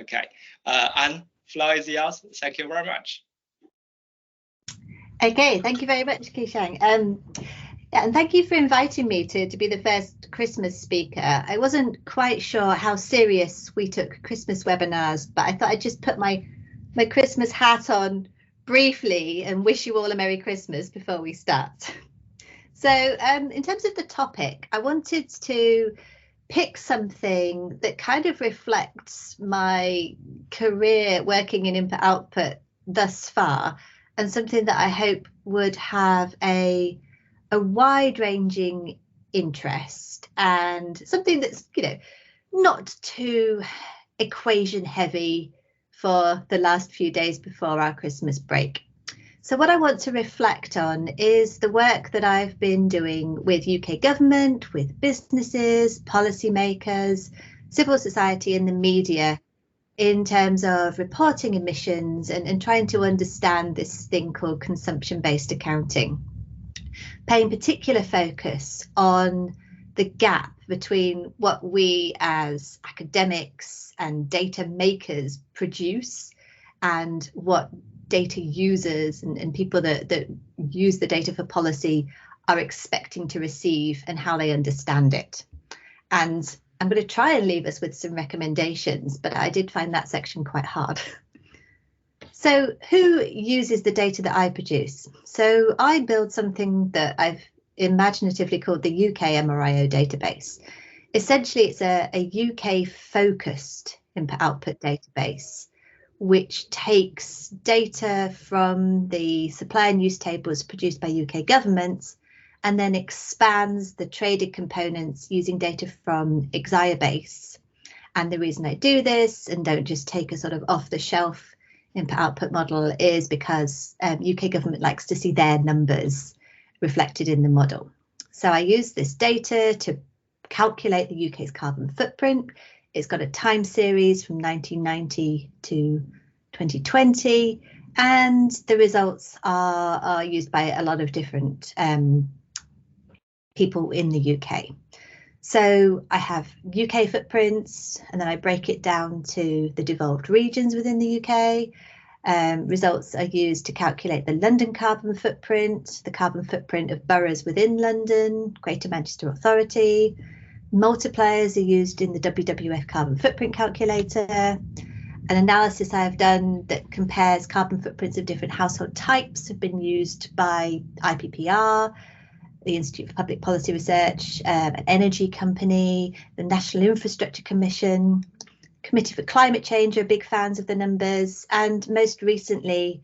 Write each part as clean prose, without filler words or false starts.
Okay, Anne, floor is yours. Thank you very much. Okay, thank you very much, Kishang. And thank you for inviting me to be the first Christmas speaker. I wasn't quite sure how serious we took Christmas webinars, but I thought I'd just put my Christmas hat on briefly and wish you all a Merry Christmas before we start. So in terms of the topic, I wanted to pick something that kind of reflects my career working in input-output thus far, and something that I hope would have a wide-ranging interest, and something that's, you know, not too equation heavy for the last few days before our Christmas break. So what I want to reflect on is the work that I've been doing with UK government, with businesses, policymakers, civil society and the media in terms of reporting emissions and trying to understand this thing called consumption-based accounting, paying particular focus on the gap between what we as academics and data makers produce and what data users and people that use the data for policy are expecting to receive and how they understand it. And I'm going to try and leave us with some recommendations, but I did find that section quite hard. So who uses the data that I produce? So I build something that I've imaginatively called the UK MRIO database. Essentially, it's a UK focused input-output database, which takes data from the supply and use tables produced by UK governments and then expands the traded components using data from Exaiabase. And the reason I do this and don't just take a sort of off-the-shelf input-output model is because UK government likes to see their numbers reflected in the model. So I use this data to calculate the UK's carbon footprint. It's got a time series from 1990 to 2020, and the results are used by a lot of different people in the UK. So I have UK footprints, and then I break it down to the devolved regions within the UK. Results are used to calculate the London carbon footprint, the carbon footprint of boroughs within London, Greater Manchester Authority. Multipliers are used in the WWF carbon footprint calculator. An analysis I've done that compares carbon footprints of different household types have been used by IPPR, the Institute for Public Policy Research, an energy company, the National Infrastructure Commission, Committee for Climate Change are big fans of the numbers, and most recently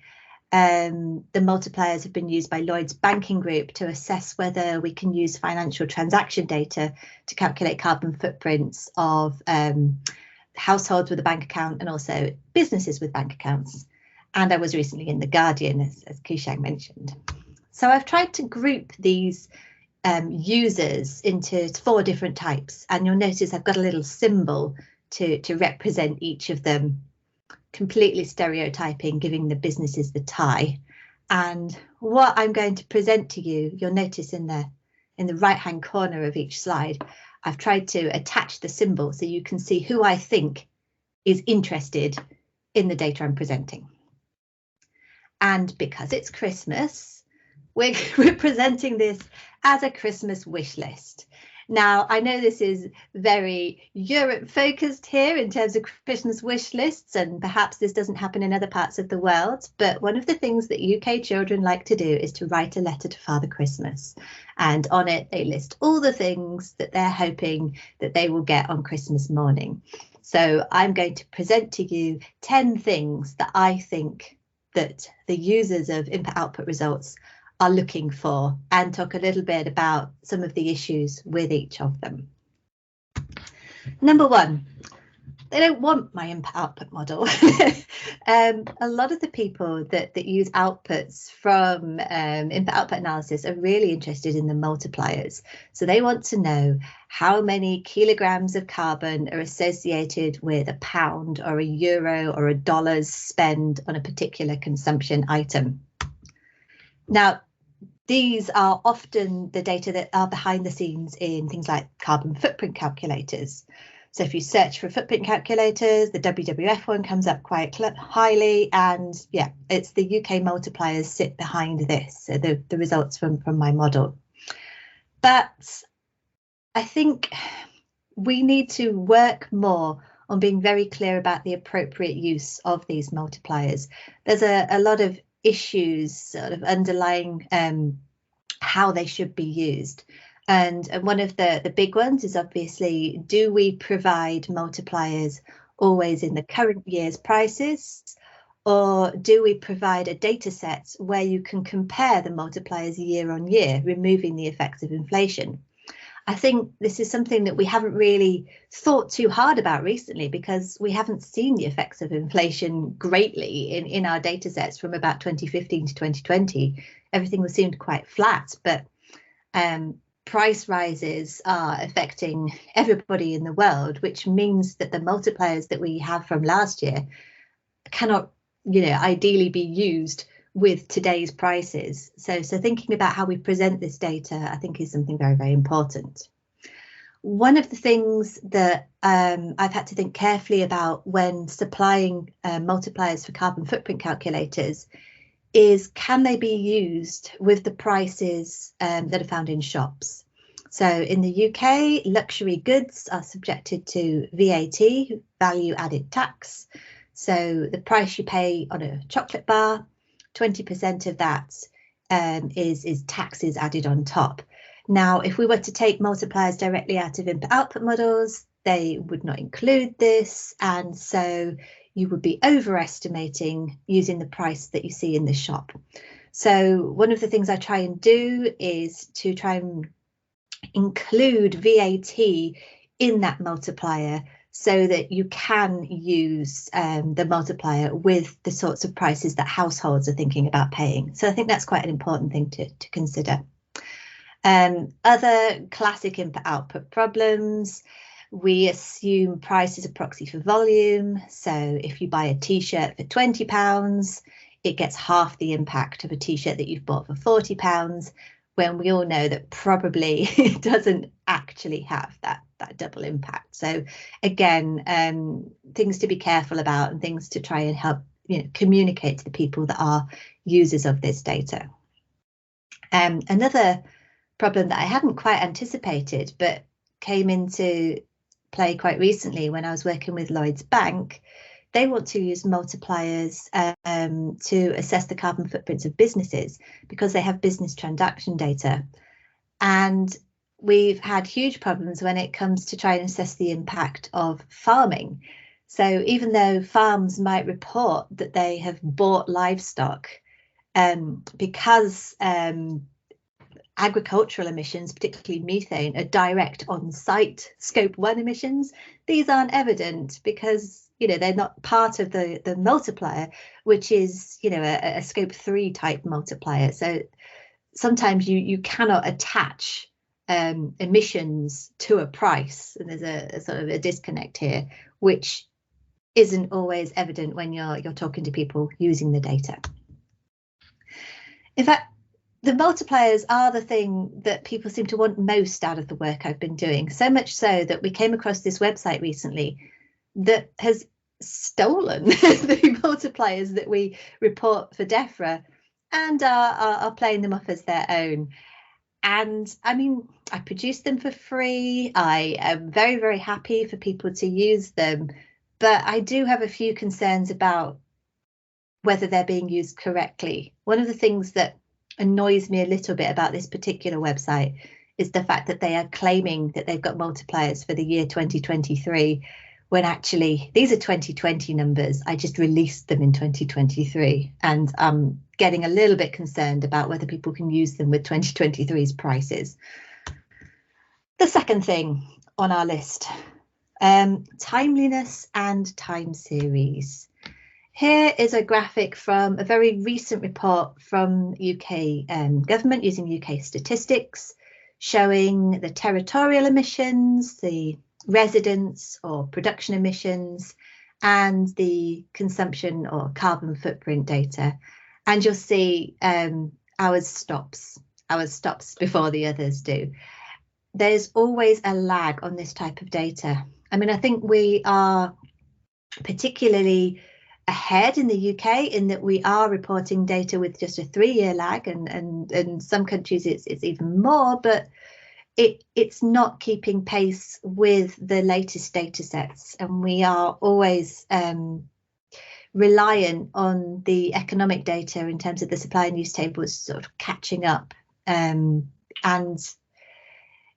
the multipliers have been used by Lloyds Banking Group to assess whether we can use financial transaction data to calculate carbon footprints of households with a bank account and also businesses with bank accounts. And I was recently in The Guardian, as Kishang mentioned. So I've tried to group these users into 4 different types, and you'll notice I've got a little symbol to represent each of them, completely stereotyping, giving the businesses the tie. And what I'm going to present to you, you'll notice in the right-hand corner of each slide, I've tried to attach the symbol so you can see who I think is interested in the data I'm presenting. And because it's Christmas, we're presenting this as a Christmas wish list. Now, I know this is very Europe focused here in terms of Christmas wish lists, and perhaps this doesn't happen in other parts of the world, but one of the things that UK children like to do is to write a letter to Father Christmas. And on it, they list all the things that they're hoping that they will get on Christmas morning. So I'm going to present to you 10 things that I think that the users of input-output results are looking for, and talk a little bit about some of the issues with each of them. Number 1, they don't want my input-output model. A lot of the people that use outputs from input-output analysis are really interested in the multipliers. So they want to know how many kilograms of carbon are associated with a pound or a euro or a dollar's spend on a particular consumption item. Now, these are often the data that are behind the scenes in things like carbon footprint calculators. So if you search for footprint calculators, the WWF one comes up quite highly, and yeah, it's the UK multipliers sit behind this, so the results from my model. But I think we need to work more on being very clear about the appropriate use of these multipliers. There's a lot of issues sort of underlying how they should be used. And one of the big ones is obviously, do we provide multipliers always in the current year's prices, or do we provide a data set where you can compare the multipliers year on year, removing the effects of inflation? I think this is something that we haven't really thought too hard about recently, because we haven't seen the effects of inflation greatly in our data sets from about 2015 to 2020. Everything was seemed quite flat, but price rises are affecting everybody in the world, which means that the multipliers that we have from last year cannot, ideally be used with today's prices. So thinking about how we present this data, I think, is something very, very important. One of the things that I've had to think carefully about when supplying multipliers for carbon footprint calculators is, can they be used with the prices that are found in shops? So in the UK, luxury goods are subjected to VAT, value added tax. So the price you pay on a chocolate bar, 20% of that is taxes added on top. Now, if we were to take multipliers directly out of input-output models, they would not include this, and so you would be overestimating using the price that you see in the shop. So one of the things I try and do is to try and include VAT in that multiplier, so that you can use the multiplier with the sorts of prices that households are thinking about paying. So I think that's quite an important thing to consider. Other classic input-output problems, we assume price is a proxy for volume. So if you buy a t-shirt for £20, it gets half the impact of a t-shirt that you've bought for £40, when we all know that probably it doesn't actually have that double impact. So again, things to be careful about, and things to try and help communicate to the people that are users of this data. Another problem that I hadn't quite anticipated, but came into play quite recently when I was working with Lloyds Bank. They want to use multipliers to assess the carbon footprints of businesses, because they have business transaction data. And we've had huge problems when it comes to trying to assess the impact of farming. So even though farms might report that they have bought livestock, because agricultural emissions, particularly methane, are direct on-site scope 1 emissions, these aren't evident because they're not part of the multiplier, which is a scope 3 type multiplier. So sometimes you cannot attach emissions to a price, and there's a sort of a disconnect here, which isn't always evident when you're talking to people using the data. In fact, the multipliers are the thing that people seem to want most out of the work I've been doing, so much so that we came across this website recently that has stolen the multipliers that we report for DEFRA and are playing them off as their own. And I mean, I produce them for free. I am very, very happy for people to use them, but I do have a few concerns about whether they're being used correctly. One of the things that annoys me a little bit about this particular website is the fact that they are claiming that they've got multipliers for the year 2023, when actually these are 2020 numbers. I just released them in 2023, and I'm getting a little bit concerned about whether people can use them with 2023's prices. The second thing on our list, timeliness and time series. Here is a graphic from a very recent report from UK government using UK statistics, showing the territorial emissions, the residence or production emissions, and the consumption or carbon footprint data. And you'll see ours stops before the others do. There's always a lag on this type of data. I mean, I think we are particularly ahead in the UK in that we are reporting data with just a 3-year lag, and in some countries it's even more, but it's not keeping pace with the latest data sets, and we are always reliant on the economic data in terms of the supply and use tables sort of catching up. And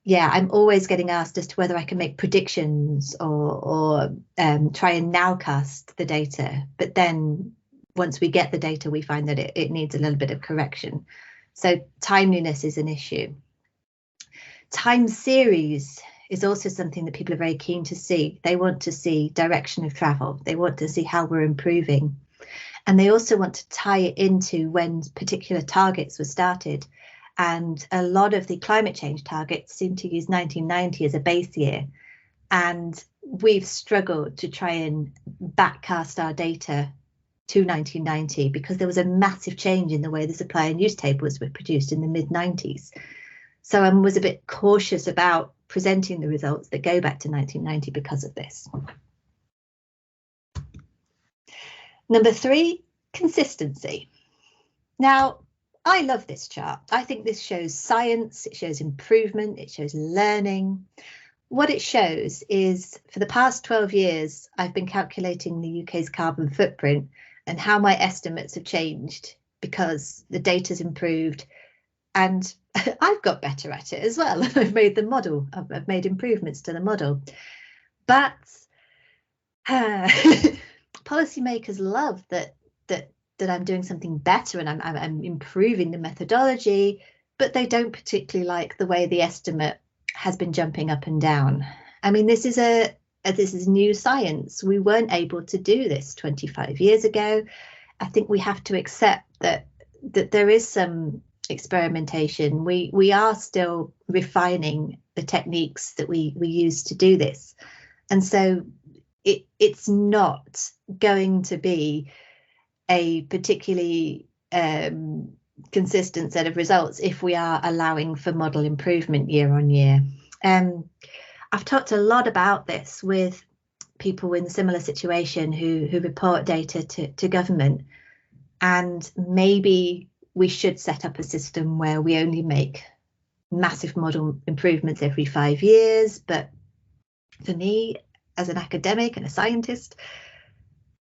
yeah, I'm always getting asked as to whether I can make predictions or try and nowcast the data. But then once we get the data, we find that it needs a little bit of correction. So timeliness is an issue. Time series is also something that people are very keen to see. They want to see direction of travel. They want to see how we're improving. And they also want to tie it into when particular targets were started. And a lot of the climate change targets seem to use 1990 as a base year. And we've struggled to try and backcast our data to 1990 because there was a massive change in the way the supply and use tables were produced in the mid-90s. So I was a bit cautious about presenting the results that go back to 1990 because of this. Number 3, consistency. Now, I love this chart. I think this shows science, it shows improvement, it shows learning. What it shows is for the past 12 years, I've been calculating the UK's carbon footprint and how my estimates have changed because the data's improved. And I've got better at it as well. I've made the model. I've made improvements to the model. But policymakers love that I'm doing something better and I'm improving the methodology, but they don't particularly like the way the estimate has been jumping up and down. I mean, this is new science. We weren't able to do this 25 years ago. I think we have to accept that there is some experimentation. We are still refining the techniques that we use to do this, and so it's not going to be a particularly consistent set of results if we are allowing for model improvement year on year. I've talked a lot about this with people in a similar situation who report data to government, and maybe we should set up a system where we only make massive model improvements every 5 years. But for me, as an academic and a scientist,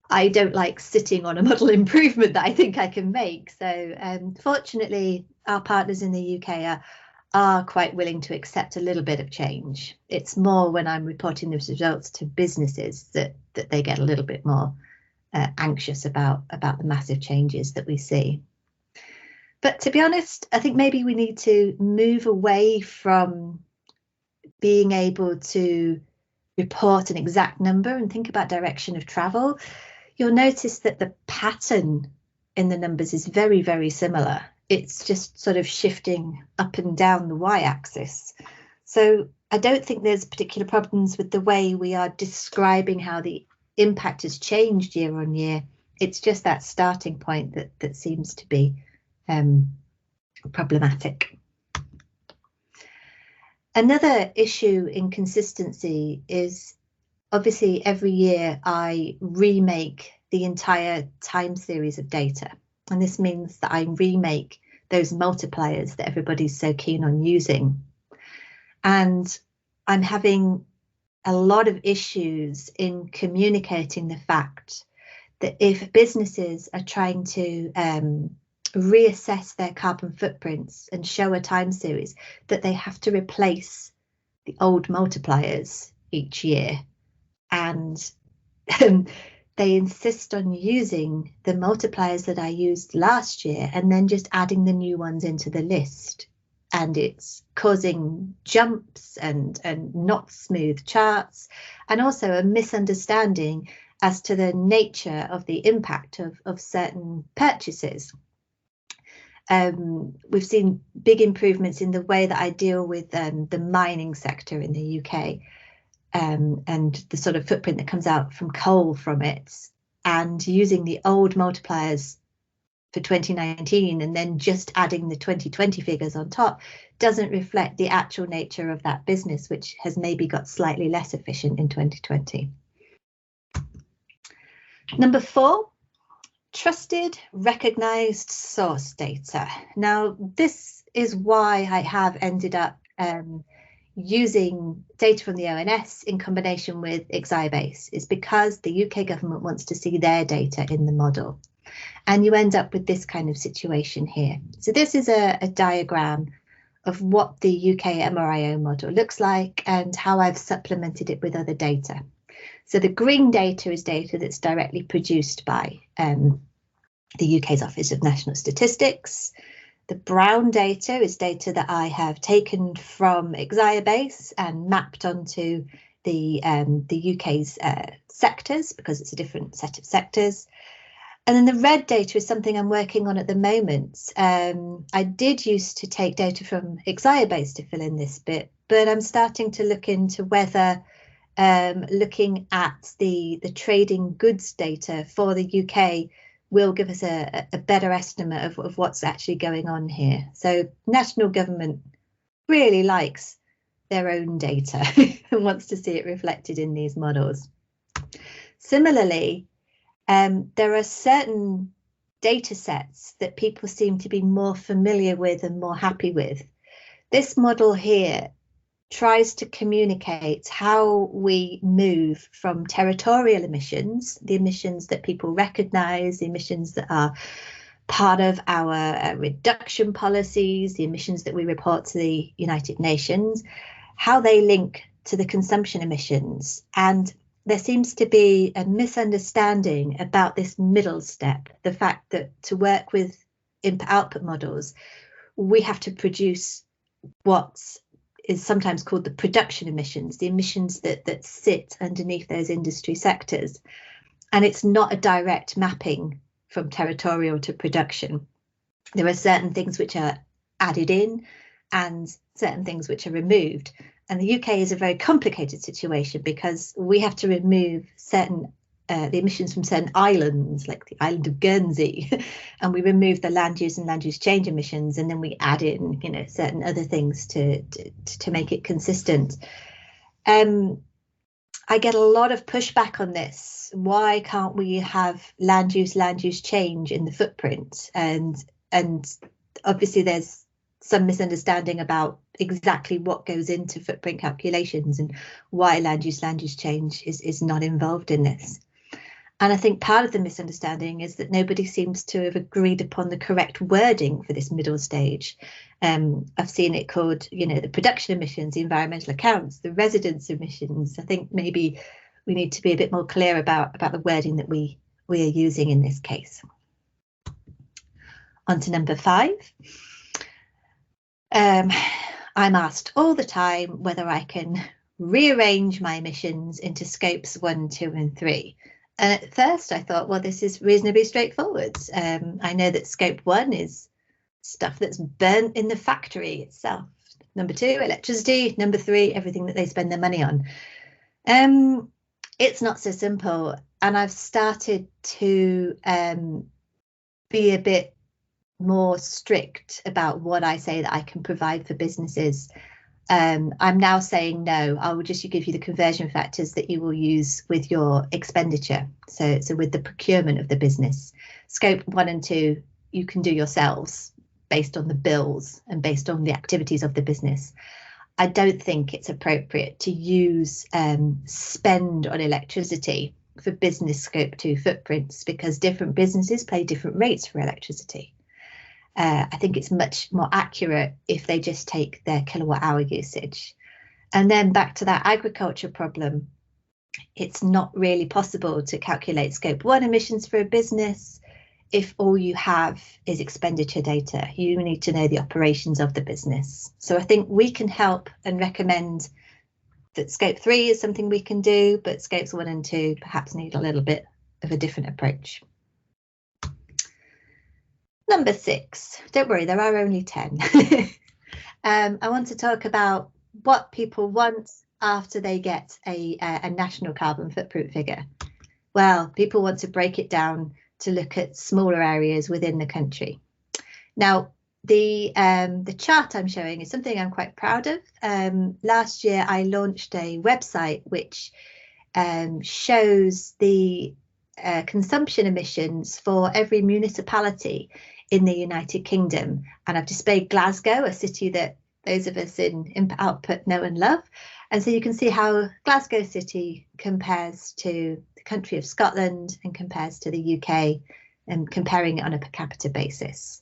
I don't like sitting on a model improvement that I think I can make. So fortunately, our partners in the UK are quite willing to accept a little bit of change. It's more when I'm reporting those results to businesses that they get a little bit more anxious about the massive changes that we see. But to be honest, I think maybe we need to move away from being able to report an exact number and think about direction of travel. You'll notice that the pattern in the numbers is very, very similar. It's just sort of shifting up and down the y-axis. So I don't think there's particular problems with the way we are describing how the impact has changed year on year. It's just that starting point that seems to be problematic. Another issue in consistency is obviously every year I remake the entire time series of data. And this means that I remake those multipliers that everybody's so keen on using. And I'm having a lot of issues in communicating the fact that if businesses are trying to reassess their carbon footprints and show a time series, that they have to replace the old multipliers each year. And they insist on using the multipliers that I used last year and then just adding the new ones into the list. And it's causing jumps and not smooth charts, and also a misunderstanding as to the nature of the impact of certain purchases. We've seen big improvements in the way that I deal with the mining sector in the UK, and the sort of footprint that comes out from coal from it, and using the old multipliers for 2019 and then just adding the 2020 figures on top doesn't reflect the actual nature of that business, which has maybe got slightly less efficient in 2020. Number 4, trusted, recognized source data. Now, this is why I have ended up using data from the ONS in combination with IIOA, is because the UK government wants to see their data in the model. And you end up with this kind of situation here. So this is a diagram of what the UK MRIO model looks like and how I've supplemented it with other data. So the green data is data that's directly produced by the UK's Office of National Statistics. The brown data is data that I have taken from IIOA and mapped onto the UK's sectors, because it's a different set of sectors. And then the red data is something I'm working on at the moment. I did used to take data from IIOA to fill in this bit, but I'm starting to look into whether looking at the trading goods data for the UK will give us a better estimate of what's actually going on here. So national government really likes their own data and wants to see it reflected in these models. Similarly, there are certain data sets that people seem to be more familiar with and more happy with. This model here tries to communicate how we move from territorial emissions, the emissions that people recognise, the emissions that are part of our reduction policies, the emissions that we report to the United Nations, how they link to the consumption emissions. And there seems to be a misunderstanding about this middle step, the fact that to work with input-output models, we have to produce what is sometimes called the production emissions, the emissions that sit underneath those industry sectors. And it's not a direct mapping from territorial to production. There are certain things which are added in and certain things which are removed. And the UK is a very complicated situation because we have to remove certain the emissions from certain islands, like the island of Guernsey, and we remove the land use and land use change emissions, and then we add in, certain other things to make it consistent. I get a lot of pushback on this. Why can't we have land use change in the footprint? And obviously there's some misunderstanding about exactly what goes into footprint calculations and why land use change is not involved in this. And I think part of the misunderstanding is that nobody seems to have agreed upon the correct wording for this middle stage. I've seen it called, the production emissions, the environmental accounts, the residence emissions. I think maybe we need to be a bit more clear about the wording that we are using in this case. On to number 5. I'm asked all the time whether I can rearrange my emissions into scopes 1, 2, and 3. And at first I thought, well, this is reasonably straightforward. I know that scope 1 is stuff that's burnt in the factory itself. Number 2, electricity. Number 3, everything that they spend their money on. It's not so simple. And I've started to be a bit more strict about what I say that I can provide for businesses. I'm now saying no, I will just give you the conversion factors that you will use with your expenditure. So with the procurement of the business. Scope 1 and 2, you can do yourselves based on the bills and based on the activities of the business. I don't think it's appropriate to use spend on electricity for business scope 2 footprints because different businesses pay different rates for electricity. I think it's much more accurate if they just take their kilowatt hour usage. And then back to that agriculture problem, it's not really possible to calculate scope 1 emissions for a business if all you have is expenditure data. You need to know the operations of the business. So I think we can help and recommend that scope 3 is something we can do, but scopes 1 and 2 perhaps need a little bit of a different approach. Number 6, don't worry, there are only 10. I want to talk about what people want after they get a national carbon footprint figure. Well, people want to break it down to look at smaller areas within the country. Now, the chart I'm showing is something I'm quite proud of. Last year, I launched a website which shows the consumption emissions for every municipality in the United Kingdom. And I've displayed Glasgow, a city that those of us in input output know and love. And so you can see how Glasgow City compares to the country of Scotland and compares to the UK, and comparing it on a per capita basis.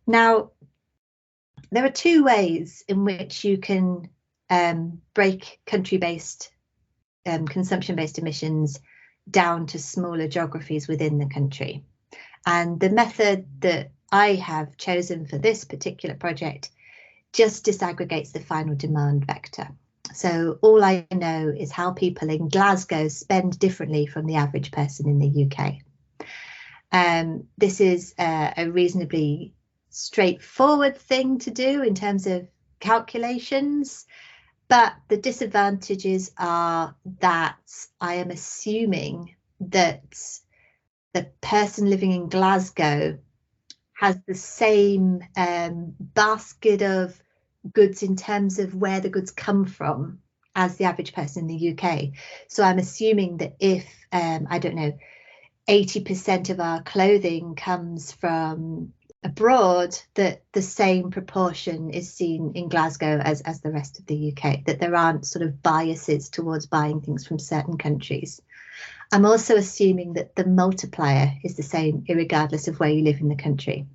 Now, there are two ways in which you can break country-based consumption-based emissions down to smaller geographies within the country. And the method that I have chosen for this particular project just disaggregates the final demand vector. So all I know is how people in Glasgow spend differently from the average person in the UK. This is a reasonably straightforward thing to do in terms of calculations, but the disadvantages are that I am assuming that the person living in Glasgow has the same basket of goods in terms of where the goods come from as the average person in the UK. So I'm assuming that if, I don't know, 80% of our clothing comes from abroad, that the same proportion is seen in Glasgow as the rest of the UK, that there aren't sort of biases towards buying things from certain countries. I'm also assuming that the multiplier is the same regardless of where you live in the country.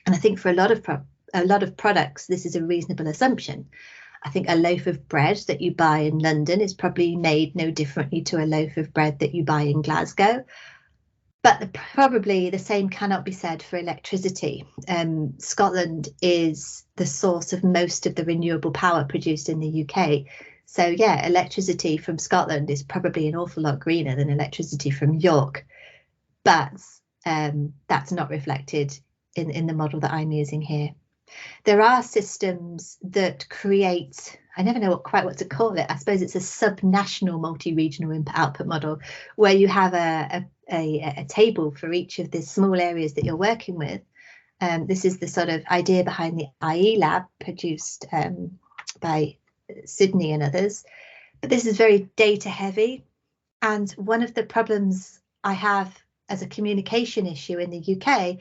And I think for a lot of products, this is a reasonable assumption. I think a loaf of bread that you buy in London is probably made no differently to a loaf of bread that you buy in Glasgow. But probably the same cannot be said for electricity. Scotland is the source of most of the renewable power produced in the UK. So yeah, electricity from Scotland is probably an awful lot greener than electricity from York. But that's not reflected in the model that I'm using here. There are systems that create, I never know quite what to call it. I suppose it's a sub-national multi-regional input-output model where you have a table for each of the small areas that you're working with. This is the sort of idea behind the IE lab produced by Sydney and others. But this is very data heavy. And one of the problems I have as a communication issue in the UK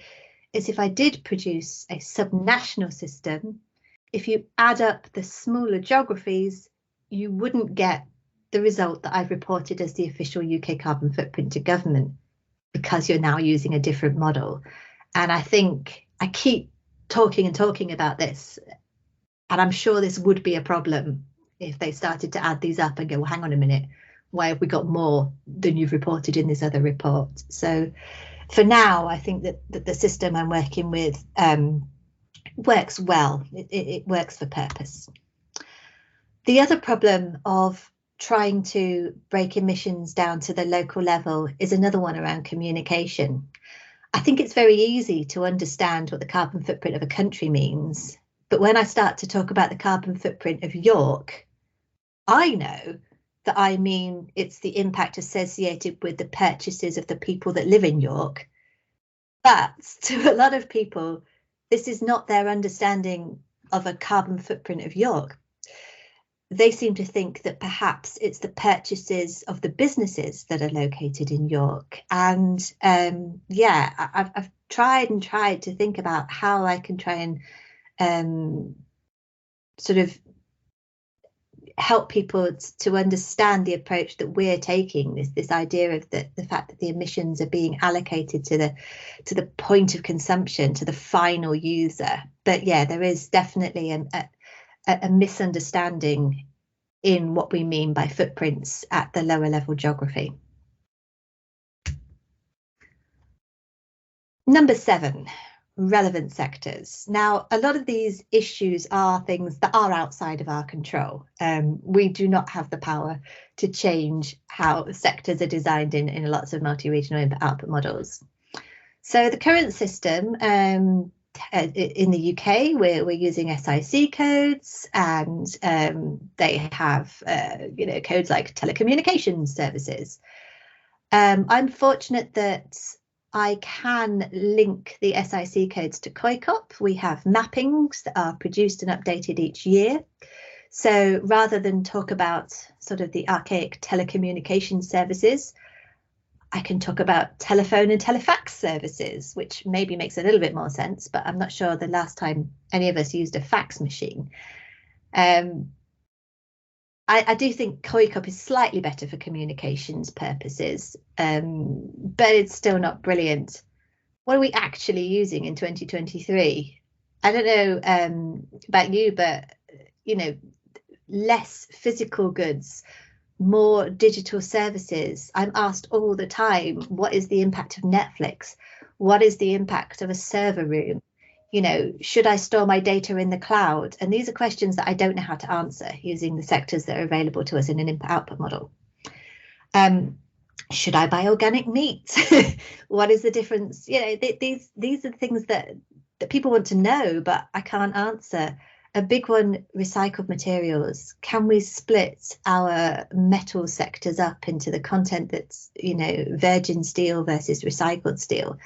is if I did produce a subnational system, if you add up the smaller geographies, you wouldn't get the result that I've reported as the official UK carbon footprint to government, because you're now using a different model. And I think I keep talking about this, and I'm sure this would be a problem if they started to add these up and go, well, hang on a minute, why have we got more than you've reported in this other report? So for now, I think that the system I'm working with works well. It works for purpose. The other problem of trying to break emissions down to the local level is another one around communication. I think it's very easy to understand what the carbon footprint of a country means, but when I start to talk about the carbon footprint of York, I know that I mean it's the impact associated with the purchases of the people that live in York. But to a lot of people, this is not their understanding of a carbon footprint of York. They seem to think that perhaps it's the purchases of the businesses that are located in York. And yeah, I've tried to think about how I can try and sort of help people to understand the approach that we're taking, this idea of the fact that the emissions are being allocated to the point of consumption, to the final user. But yeah, there is definitely a misunderstanding in what we mean by footprints at the lower level geography. Number 7. Relevant sectors. Now, a lot of these issues are things that are outside of our control. We do not have the power to change how sectors are designed in lots of multi-regional input-output models. So the current system in the UK, we're using SIC codes, and they have codes like telecommunications services. I'm fortunate that I can link the SIC codes to COICOP. We have mappings that are produced and updated each year. So rather than talk about sort of the archaic telecommunication services, I can talk about telephone and telefax services, which maybe makes a little bit more sense, but I'm not sure the last time any of us used a fax machine. I do think COICOP is slightly better for communications purposes, but it's still not brilliant. What are we actually using in 2023? I don't know about you, but, you know, less physical goods, more digital services. I'm asked all the time, what is the impact of Netflix? What is the impact of a server room? You know, should I store my data in the cloud? And these are questions that I don't know how to answer using the sectors that are available to us in an input-output model. Should I buy organic meat? What is the difference? You know, these are the things that people want to know, but I can't answer. A big one, recycled materials. Can we split our metal sectors up into the content that's, you know, virgin steel versus recycled steel?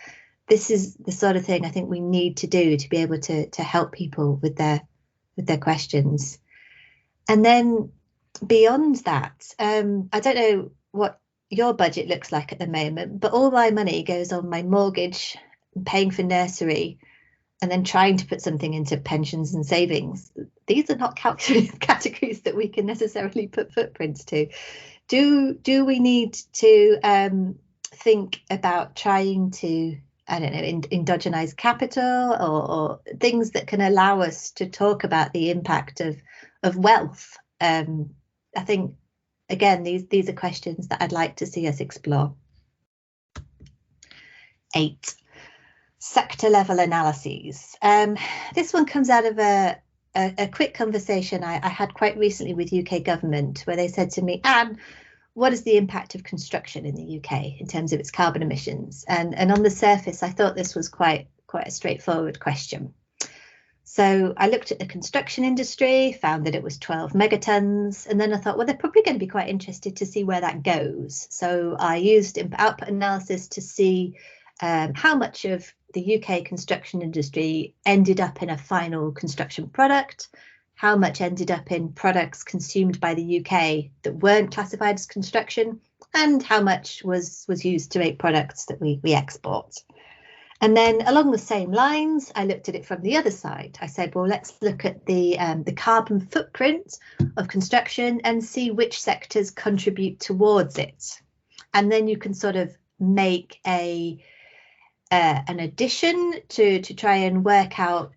This is the sort of thing I think we need to do to be able to help people with their questions. And then beyond that, I don't know what your budget looks like at the moment, but all my money goes on my mortgage, paying for nursery, and then trying to put something into pensions and savings. These are not categories that we can necessarily put footprints to. Do we need to think about trying to, I don't know, endogenize capital or things that can allow us to talk about the impact of wealth? I think, again, these are questions that I'd like to see us explore. 8. Sector level analyses. This one comes out of a quick conversation I had quite recently with UK government, where they said to me, Anne, what is the impact of construction in the UK in terms of its carbon emissions? And on the surface, I thought this was quite a straightforward question. So I looked at the construction industry, found that it was 12 megatons, and then I thought, well, they're probably going to be quite interested to see where that goes. So I used input-output analysis to see how much of the UK construction industry ended up in a final construction product, how much ended up in products consumed by the UK that weren't classified as construction, and how much was used to make products that we export. And then along the same lines, I looked at it from the other side. I said, well, let's look at the carbon footprint of construction and see which sectors contribute towards it. And then you can sort of make an addition to try and work out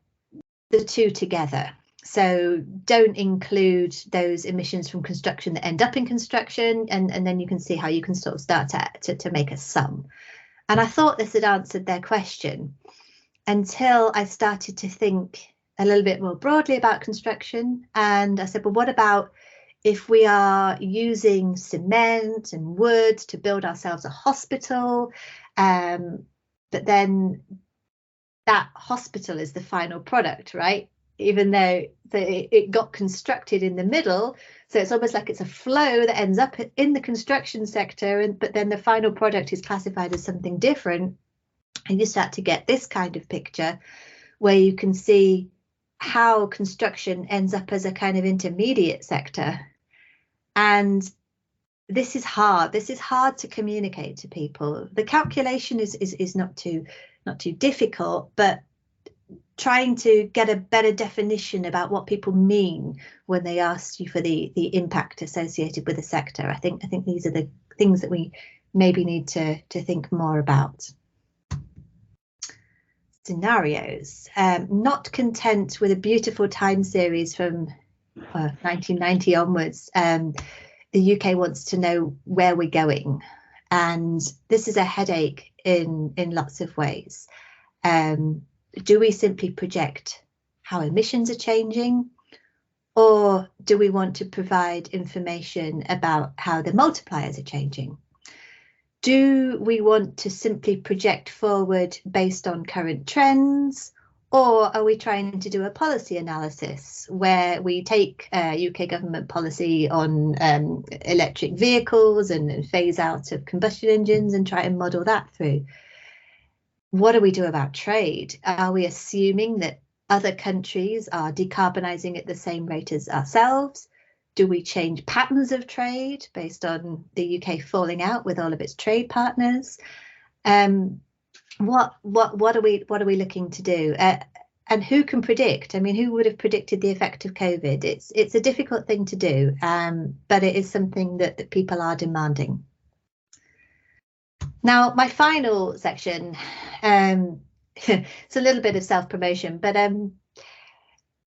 the two together. So don't include those emissions from construction that end up in construction, and then you can see how you can sort of start to make a sum. And I thought this had answered their question until I started to think a little bit more broadly about construction. And I said, well, what about if we are using cement and wood to build ourselves a hospital, but then that hospital is the final product, right? Even though it got constructed in the middle, so it's almost like it's a flow that ends up in the construction sector, but then the final product is classified as something different. And you start to get this kind of picture where you can see how construction ends up as a kind of intermediate sector. And this is hard. This is hard to communicate to people. The calculation is not too difficult, but trying to get a better definition about what people mean when they ask you for the impact associated with a sector. I think these are the things that we maybe need to think more about. Scenarios. Not content with a beautiful time series from 1990 onwards, the UK wants to know where we're going. And this is a headache in lots of ways. Do we simply project how emissions are changing, or do we want to provide information about how the multipliers are changing? Do we want to simply project forward based on current trends, or are we trying to do a policy analysis where we take UK government policy on electric vehicles and phase out of combustion engines and try and model that through? what do we do about trade? Are we assuming that other countries are decarbonising at the same rate as ourselves? Do we change patterns of trade based on the UK falling out with all of its trade partners? What are we looking to do? And who can predict? I mean, who would have predicted the effect of COVID? It's a difficult thing to do, but it is something that people are demanding. Now, my final section, it's a little bit of self-promotion, but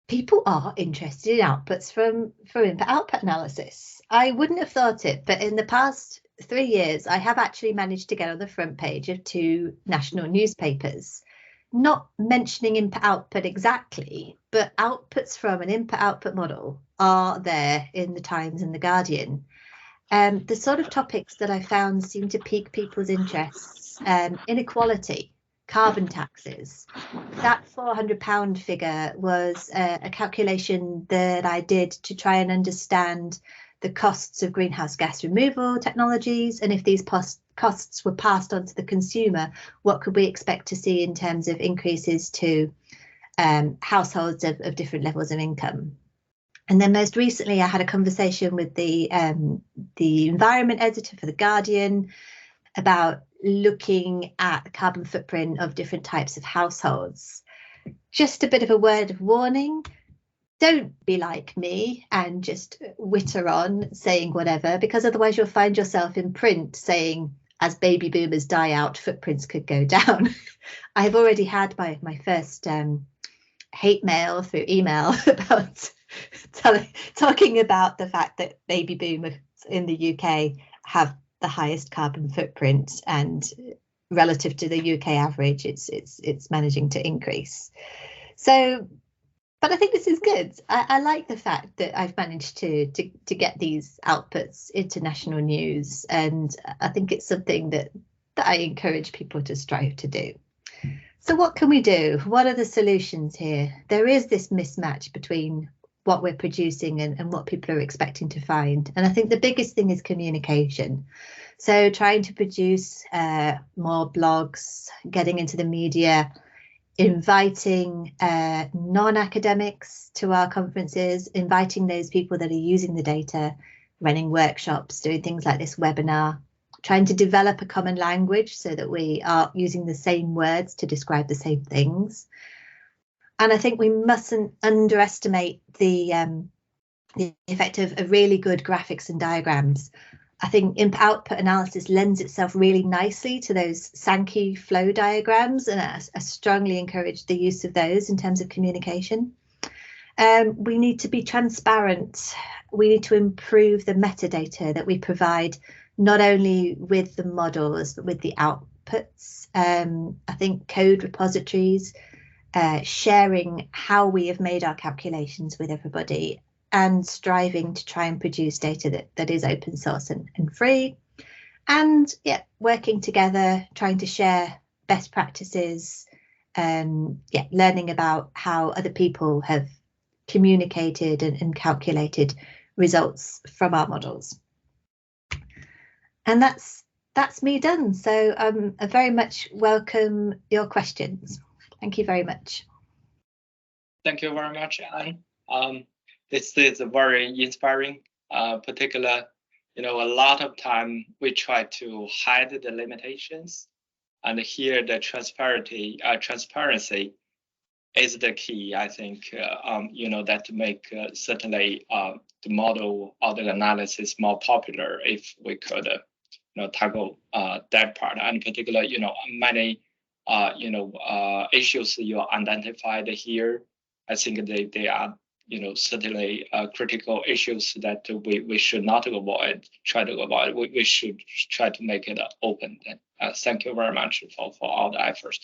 people are interested in outputs from input-output analysis. I wouldn't have thought it, but in the past 3 years, I have actually managed to get on the front page of 2 national newspapers, not mentioning input-output exactly, but outputs from an input-output model are there in the Times and the Guardian. The sort of topics that I found seem to pique people's interests: inequality, carbon taxes. That £400 figure was a calculation that I did to try and understand the costs of greenhouse gas removal technologies, and if these costs were passed on to the consumer, what could we expect to see in terms of increases to households of different levels of income. And then most recently, I had a conversation with the environment editor for The Guardian about looking at the carbon footprint of different types of households. Just a bit of a word of warning: don't be like me and just witter on saying whatever, because otherwise you'll find yourself in print saying, as baby boomers die out, footprints could go down. I've already had my first hate mail through email about talking about the fact that baby boomers in the UK have the highest carbon footprint, and relative to the UK average, it's managing to increase. So, but I think this is good. I like the fact that I've managed to get these outputs into national news, and I think it's something that I encourage people to strive to do. So what can we do? What are the solutions here? There is this mismatch between what we're producing and what people are expecting to find. And I think the biggest thing is communication. So trying to produce more blogs, getting into the media, inviting non-academics to our conferences, inviting those people that are using the data, running workshops, doing things like this webinar, trying to develop a common language so that we are using the same words to describe the same things. And I think we mustn't underestimate the effect of really good graphics and diagrams. I think input-output analysis lends itself really nicely to those Sankey flow diagrams, and I strongly encourage the use of those in terms of communication. We need to be transparent. We need to improve the metadata that we provide, not only with the models, but with the outputs. I think code repositories, sharing how we have made our calculations with everybody, and striving to try and produce data that is open source and free. And yeah, working together, trying to share best practices, learning about how other people have communicated and calculated results from our models. And that's me done. So I very much welcome your questions. Thank you very much. Thank you very much, Anne. This is very inspiring. Particular, a lot of time we try to hide the limitations, and here the transparency is the key. I think that to make certainly the model or the analysis more popular if we could tackle that part, and particular many issues you identified here. I think they are certainly critical issues that we should not try to avoid. We should try to make it open. Thank you very much for all the efforts.